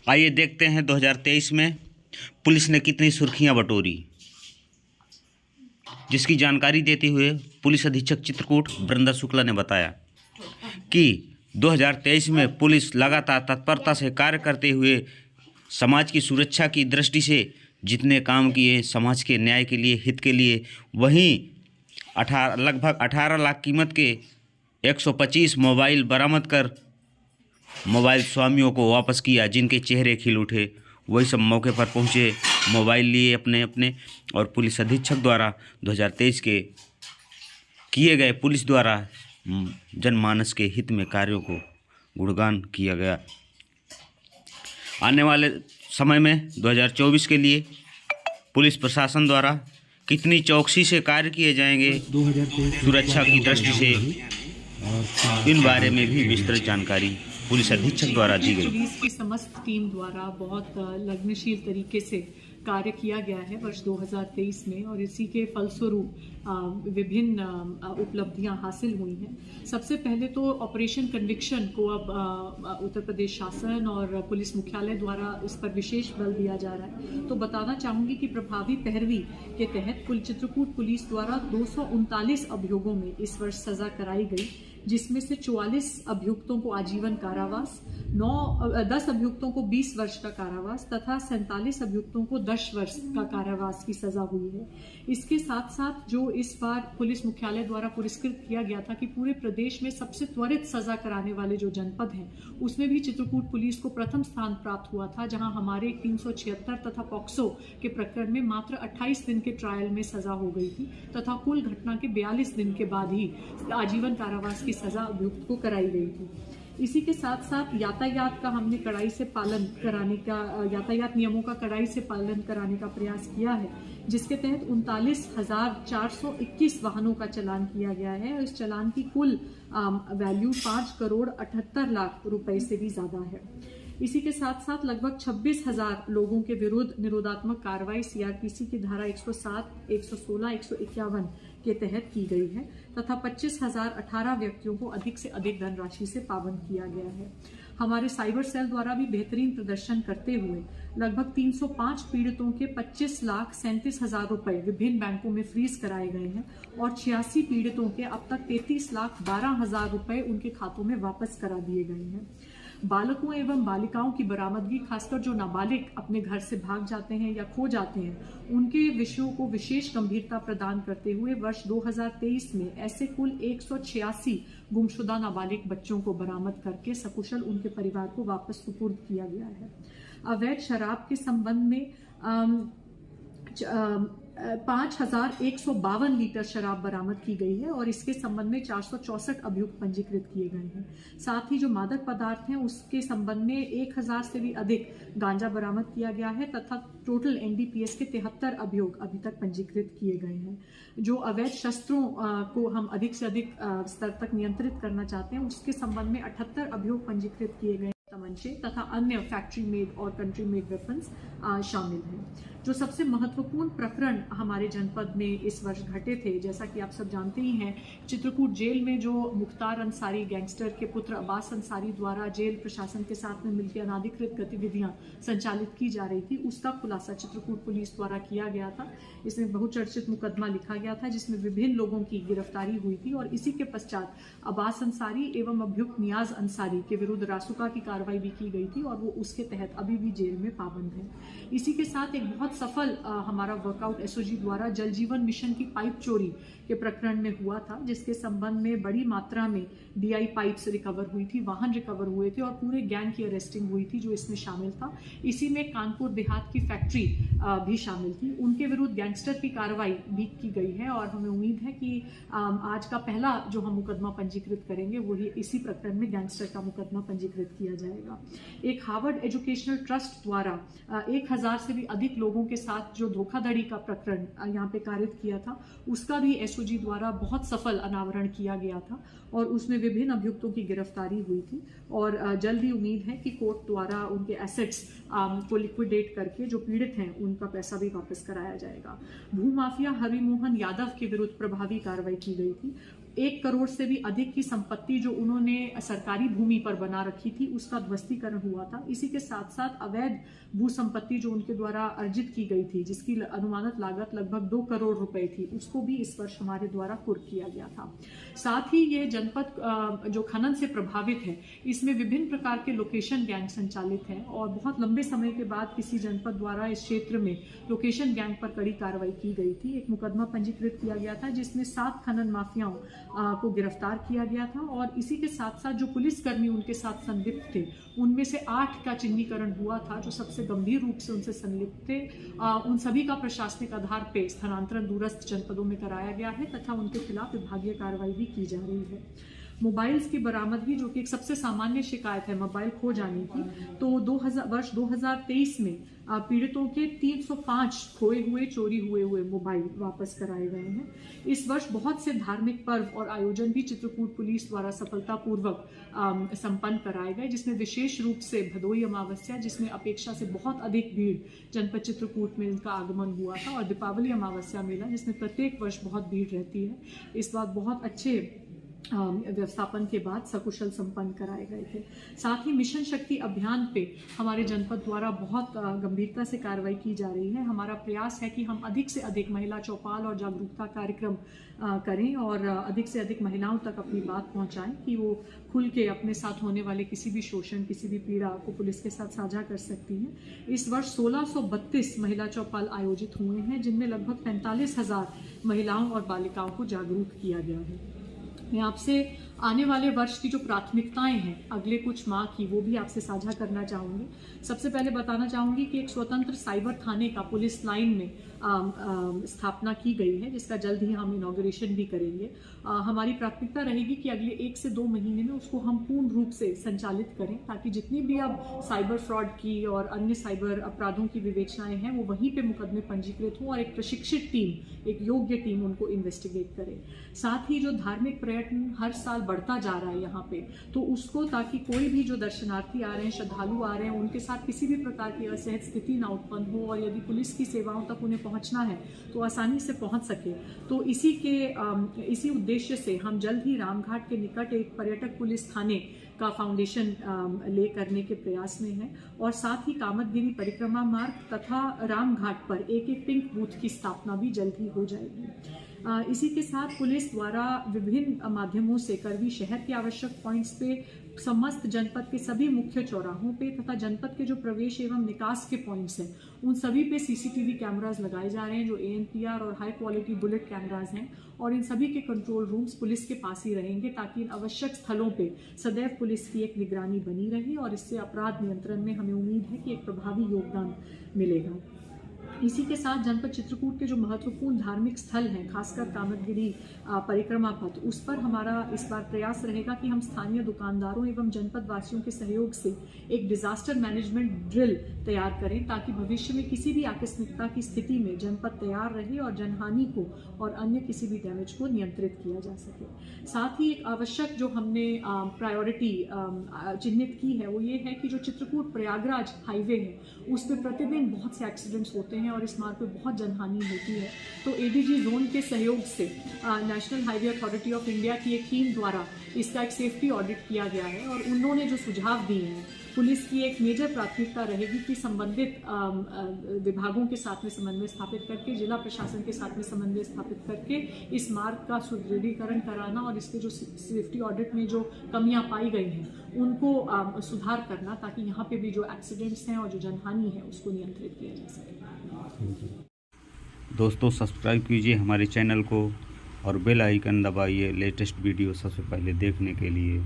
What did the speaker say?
आइए देखते हैं 2023 में पुलिस ने कितनी सुर्खियां बटोरी, जिसकी जानकारी देते हुए पुलिस अधीक्षक चित्रकूट वृंदा शुक्ला ने बताया कि 2023 में पुलिस लगातार तत्परता से कार्य करते हुए समाज की सुरक्षा की दृष्टि से जितने काम किए, समाज के न्याय के लिए, हित के लिए, वहीं लगभग 18 लाख कीमत के 125 मोबाइल बरामद कर मोबाइल स्वामियों को वापस किया, जिनके चेहरे खिल उठे। वही सब मौके पर पहुंचे, मोबाइल लिए अपने अपने, और पुलिस अधीक्षक द्वारा 2023 के किए गए पुलिस द्वारा जनमानस के हित में कार्यों को गुणगान किया गया। आने वाले समय में 2024 के लिए पुलिस प्रशासन द्वारा कितनी चौकसी से कार्य किए जाएंगे, सुरक्षा की दृष्टि से, इन बारे में भी विस्तृत जानकारी पुलिस अधीक्षक द्वारा दी गई। पुलिस की समस्त टीम द्वारा बहुत लगनशील तरीके से कार्य किया गया है वर्ष 2023 में, और इसी के फलस्वरूप विभिन्न उपलब्धियां हासिल हुई हैं। सबसे पहले तो ऑपरेशन कन्विक्शन को अब उत्तर प्रदेश शासन और पुलिस मुख्यालय द्वारा इस पर विशेष बल दिया जा रहा है। तो बताना चाहूँगी कि प्रभावी पैरवी के तहत कुल चित्रकूट पुलिस द्वारा 239 अभियोगों में इस वर्ष सजा कराई गई, जिसमें से 44 अभियुक्तों को आजीवन कारावास, 10 अभियुक्तों को 20 वर्ष का कारावास तथा 47 अभियुक्तों को 10 वर्ष का कारावास की सजा हुई है। इसके साथ साथ जो इस बार पुलिस मुख्यालय द्वारा पुरस्कृत किया गया था कि पूरे प्रदेश में सबसे त्वरित सजा कराने वाले जो जनपद हैं, उसमें भी चित्रकूट पुलिस को प्रथम स्थान प्राप्त हुआ था, जहां हमारे 376 तथा पॉक्सो के प्रकरण में मात्र 28 दिन के ट्रायल में सजा हो गई थी तथा कुल घटना के 42 दिन के बाद ही आजीवन कारावास की सजा अभियुक्त को कराई गई थी। इसी के साथ साथ यातायात का हमने कड़ाई से पालन कराने का, यातायात नियमों का कड़ाई से पालन कराने का प्रयास किया है, जिसके तहत 39,421 वाहनों का चालान किया गया है, और इस चालान की कुल वैल्यू 5,78,00,000 रुपए से भी ज्यादा है। इसी के साथ साथ लगभग 26,000 लोगों के विरुद्ध निरोधात्मक कार्रवाई सीआरपीसी की धारा 107, 116, 151 के तहत की गई है तथा 25,018 व्यक्तियों को अधिक से अधिक धनराशि से पाबंद किया गया है। हमारे साइबर सेल द्वारा भी बेहतरीन प्रदर्शन करते हुए लगभग 305 पीड़ितों के 25,37,000 रुपए विभिन्न बैंकों में फ्रीज कराए गए हैं, और 86 पीड़ितों के अब तक 33,12,000 रुपए उनके खातों में वापस करा दिए गए हैं। बालकों एवं बालिकाओं की बरामदगी, खासकर जो नाबालिग अपने घर से भाग जाते हैं या खो जाते हैं, उनके विषयों को विशेष गंभीरता प्रदान करते हुए वर्ष 2023 में ऐसे कुल 186 गुमशुदा नाबालिग बच्चों को बरामद करके सकुशल उनके परिवार को वापस सुपुर्द किया गया है। अवैध शराब के संबंध में 5,152 लीटर शराब बरामद की गई है, और इसके संबंध में 464 अभियुक्त पंजीकृत किए गए हैं। साथ ही जो मादक पदार्थ हैं, उसके संबंध में 1,000 से भी अधिक गांजा बरामद किया गया है तथा टोटल एनडीपीएस के 73 अभियोग अभी तक पंजीकृत किए गए हैं। जो अवैध शस्त्रों को हम अधिक से अधिक स्तर तक नियंत्रित करना चाहते हैं, उसके संबंध में 78 अभियोग पंजीकृत किए गए, तमंचे तथा अन्य फैक्ट्री मेड और कंट्री मेड वेपन्स शामिल हैं। जो सबसे महत्वपूर्ण प्रकरण हमारे जनपद में इस वर्ष घटे थे, जैसा कि आप सब जानते ही हैं, चित्रकूट जेल में जो मुख्तार अंसारी गैंगस्टर के पुत्र अब्बास अंसारी द्वारा जेल प्रशासन के साथ में मिलकर अनाधिकृत गतिविधियां संचालित की जा रही थी, उसका खुलासा चित्रकूट पुलिस द्वारा किया गया था। इसमें बहुचर्चित मुकदमा लिखा गया था, जिसमें विभिन्न लोगों की गिरफ्तारी हुई थी, और इसी के पश्चात अब्बास अंसारी एवं अभियुक्त नियाज अंसारी के विरुद्ध रासुका की कार्रवाई भी की गई थी, और वो उसके तहत अभी भी जेल में पाबंद है। इसी के साथ एक बहुत सफल हमारा वर्कआउट एसओजी द्वारा जल जीवन मिशन की पाइप चोरी के प्रकरण में हुआ था, जिसके संबंध में बड़ी मात्रा में डीआई पाइप्स रिकवर हुई थी, वाहन रिकवर हुए थे, और पूरे गैंग की अरेस्टिंग हुई थी जो इसमें शामिल था। इसी में कानपुर देहात की फैक्ट्री भी शामिल थी, उनके विरुद्ध गैंगस्टर की कार्रवाई भी की गई है, और हमें उम्मीद है कि आज का पहला जो हम मुकदमा पंजीकृत करेंगे वही इसी प्रकरण में गैंगस्टर का मुकदमा पंजीकृत किया जाएगा। एक हार्वर्ड एजुकेशनल ट्रस्ट द्वारा 1,000 से भी अधिक लोगों के साथ जो धोखाधड़ी का प्रकरण यहाँ पे कारित किया था, उसका भी एसओजी द्वारा बहुत सफल अनावरण किया गया था, और उसमें विभिन्न अभियुक्तों की गिरफ्तारी हुई थी, और जल्द ही उम्मीद है कि कोर्ट द्वारा उनके एसेट्स को लिक्विडेट करके जो पीड़ित हैं उनका पैसा भी वापस कराया जाएगा। भूमाफिया हरिमोहन यादव के विरुद्ध प्रभावी कार्रवाई की गई थी। 1 करोड़ से भी अधिक की संपत्ति जो उन्होंने सरकारी भूमि पर बना रखी थी उसका ध्वस्तीकरण हुआ था। इसी के साथ साथ अवैध भू संपत्ति जो उनके द्वारा अर्जित की गई थी, जिसकी अनुमानित लागत लगभग 2 करोड़ रुपए थी, उसको भी इस वर्ष हमारे द्वारा कुर्क किया गया था। साथ ही ये जनपद जो खनन से प्रभावित है, इसमें विभिन्न प्रकार के लोकेशन गैंग संचालित हैं और बहुत लंबे समय के बाद किसी जनपद द्वारा इस क्षेत्र में लोकेशन गैंग पर कड़ी कार्रवाई की गई थी। एक मुकदमा पंजीकृत किया गया था जिसमें 7 खनन माफियाओं को गिरफ्तार किया गया था और इसी के साथ साथ जो पुलिसकर्मी उनके साथ संलिप्त थे, उनमें से 8 का चिन्हीकरण हुआ था जो सबसे गंभीर रूप से उनसे संलिप्त थे। उन सभी का प्रशासनिक आधार पे स्थानांतरण दूरस्थ जनपदों में कराया गया है तथा उनके खिलाफ विभागीय कार्रवाई भी की जा रही है। मोबाइल्स की बरामदगी जो कि एक सबसे सामान्य शिकायत है मोबाइल खो जाने की, तो वर्ष 2023 में पीड़ितों के 305 खोए हुए चोरी हुए मोबाइल वापस कराए गए हैं। इस वर्ष बहुत से धार्मिक पर्व और आयोजन भी चित्रकूट पुलिस द्वारा सफलतापूर्वक संपन्न कराए गए, जिसमें विशेष रूप से भदोई अमावस्या, जिसमें अपेक्षा से बहुत अधिक भीड़ जनपद चित्रकूट में इनका आगमन हुआ था, और दीपावली अमावस्या मेला जिसमें प्रत्येक वर्ष बहुत भीड़ रहती है, इस बार बहुत अच्छे व्यवस्थापन के बाद सकुशल संपन्न कराए गए थे। साथ ही मिशन शक्ति अभियान पे हमारे जनपद द्वारा बहुत गंभीरता से कार्रवाई की जा रही है। हमारा प्रयास है कि हम अधिक से अधिक महिला चौपाल और जागरूकता कार्यक्रम करें और अधिक से अधिक महिलाओं तक अपनी बात पहुंचाएं कि वो खुल के अपने साथ होने वाले किसी भी शोषण, किसी भी पीड़ा को पुलिस के साथ साझा कर सकती हैं। इस वर्ष 1632 महिला चौपाल आयोजित हुए हैं, जिनमें लगभग 45,000 महिलाओं और बालिकाओं को जागरूक किया गया है। मैं आपसे आने वाले वर्ष की जो प्राथमिकताएं हैं अगले कुछ माह की, वो भी आपसे साझा करना चाहूँगी। सबसे पहले बताना चाहूँगी कि एक स्वतंत्र साइबर थाने का पुलिस लाइन में स्थापना की गई है, जिसका जल्द ही हम इनॉग्रेशन भी करेंगे। हमारी प्राथमिकता रहेगी कि अगले 1 से 2 महीने में उसको हम पूर्ण रूप से संचालित करें, ताकि जितनी भी अब साइबर फ्रॉड की और अन्य साइबर अपराधों की विवेचनाएं हैं वो वहीं पे मुकदमे पंजीकृत हों और एक प्रशिक्षित टीम, एक योग्य टीम उनको इन्वेस्टिगेट करे। साथ ही जो धार्मिक पर्यटन हर साल बढ़ता जा रहा है यहाँ पे, तो उसको, ताकि कोई भी जो दर्शनार्थी आ रहे हैं, श्रद्धालु आ रहे हैं, उनके साथ किसी भी प्रकार की असहज स्थिति ना उत्पन्न हो और यदि पुलिस की सेवाओं तक उन्हें पहुँचना है तो आसानी से पहुँच सके। तो इसी उद्देश्य से हम जल्द ही रामघाट के निकट एक पर्यटक पुलिस थाने का फाउंडेशन ले करने के प्रयास में है और साथ ही कामतगिरी परिक्रमा मार्ग तथा रामघाट पर एक पिंक बूथ की स्थापना भी जल्द ही हो जाएगी। इसी के साथ पुलिस द्वारा विभिन्न माध्यमों से करवी शहर के आवश्यक पॉइंट्स पे, समस्त जनपद के सभी मुख्य चौराहों पे तथा जनपद के जो प्रवेश एवं निकास के पॉइंट्स हैं उन सभी पे सीसीटीवी कैमरास लगाए जा रहे हैं, जो ANPR और हाई क्वालिटी बुलेट कैमरास हैं, और इन सभी के कंट्रोल रूम्स पुलिस के पास ही रहेंगे, ताकि इन आवश्यक स्थलों पे सदैव पुलिस की एक निगरानी बनी रहे और इससे अपराध नियंत्रण में हमें उम्मीद है कि एक प्रभावी योगदान मिलेगा। इसी के साथ जनपद चित्रकूट के जो महत्वपूर्ण धार्मिक स्थल हैं, खासकर कामतगिरी परिक्रमा पथ, उस पर हमारा इस बार प्रयास रहेगा कि हम स्थानीय दुकानदारों एवं जनपद वासियों के सहयोग से एक डिजास्टर मैनेजमेंट ड्रिल तैयार करें, ताकि भविष्य में किसी भी आकस्मिकता की स्थिति में जनपद तैयार रहे और जनहानि को और अन्य किसी भी डैमेज को नियंत्रित किया जा सके। साथ ही एक आवश्यक जो हमने प्रायोरिटी चिन्हित की है वो ये है कि जो चित्रकूट प्रयागराज हाईवे है उस पर प्रतिदिन बहुत से एक्सीडेंट्स होते हैं और इस मार्ग पे बहुत जनहानि होती है। तो ADG जोन के सहयोग से national highway authority of India की एक टीम द्वारा इसका एक सेफ्टी ऑडिट किया गया है और उन्होंने जो सुझाव दिए हैं, पुलिस की एक मेजर प्राथमिकता रहेगी कि संबंधित विभागों के साथ में समन्वय स्थापित करके, जिला प्रशासन के साथ में समन्वय स्थापित करके इस मार्ग का सुदृढ़ीकरण कराना और इसके जो सेफ्टी ऑडिट में जो कमियां पाई गई हैं उनको सुधार करना, ताकि यहाँ पे भी जो एक्सीडेंट्स हैं और जो जनहानि है उसको नियंत्रित किया जा सके। दोस्तों, सब्सक्राइब कीजिए हमारे चैनल को और बेल आइकन दबाइए लेटेस्ट वीडियो सबसे पहले देखने के लिए।